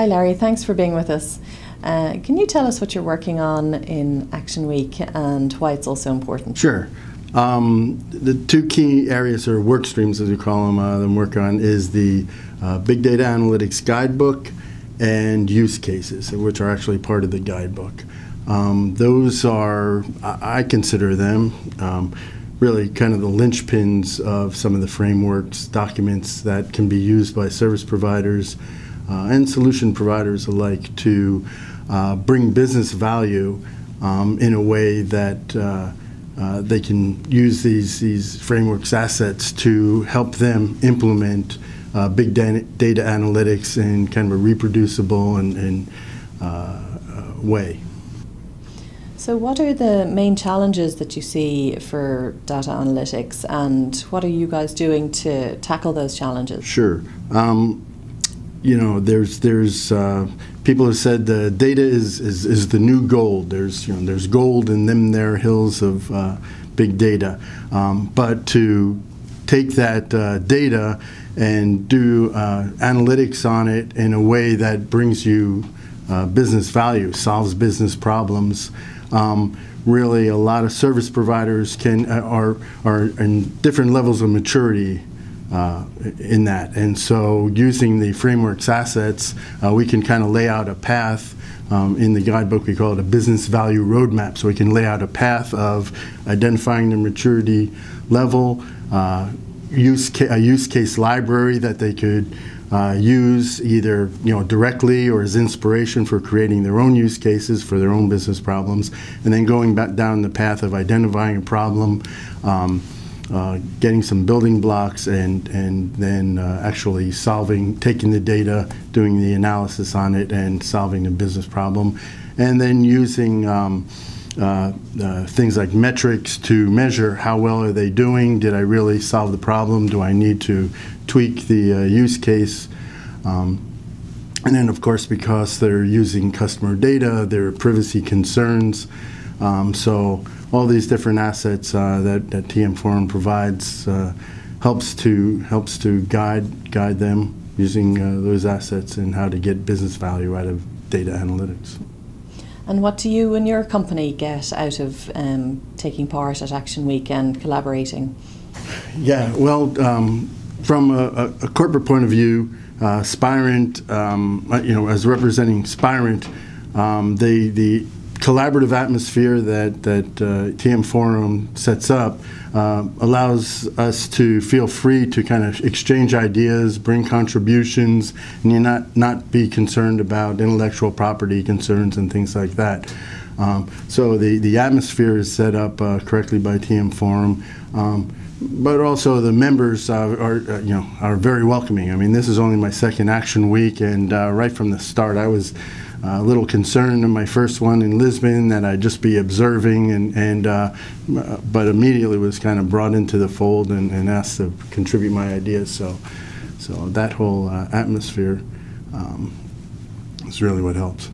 Hi Larry, thanks for being with us. Can you tell us what you're working on in Action Week and why it's also important? Sure. The two key areas, or work streams as we call them, that I'm working on is the Big Data Analytics Guidebook and use cases, which are actually part of the guidebook. Those are, I consider them, really kind of the linchpins of some of the frameworks, documents that can be used by service providers and solution providers alike to bring business value in a way that they can use these frameworks assets to help them implement big data analytics in kind of a reproducible and way. So what are the main challenges that you see for data analytics, and what are you guys doing to tackle those challenges? Sure. You know, there's people have said the data is the new gold. There's gold in them there hills of big data, but to take that data and do analytics on it in a way that brings you business value, solves business problems. Really, a lot of service providers are in different levels of maturity in that, and so using the framework's assets, we can kind of lay out a path. In the guidebook, we call it a business value roadmap. So we can lay out a path of identifying the maturity level, a use case library that they could use either directly or as inspiration for creating their own use cases for their own business problems, and then going back down the path of identifying a problem, getting some building blocks, and then actually taking the data, doing the analysis on it, and solving the business problem, and then using things like metrics to measure how well are they doing. Did I really solve the problem? Do I need to tweak the use case? And then, of course, because they're using customer data, there are privacy concerns. So all these different assets that TM Forum provides helps to guide them using those assets and how to get business value out of data analytics. And what do you and your company get out of taking part at Action Week and collaborating? Yeah, well, from a corporate point of view, Spirent, as representing Spirent, the collaborative atmosphere that TM Forum sets up allows us to feel free to kind of exchange ideas, bring contributions, and not be concerned about intellectual property concerns and things like that. So the atmosphere is set up correctly by TM Forum. But also the members are very welcoming. I mean, this is only my second Action Week, and right from the start, I was a little concerned in my first one in Lisbon that I'd just be observing, but immediately was kind of brought into the fold and asked to contribute my ideas. So that whole atmosphere is really what helps.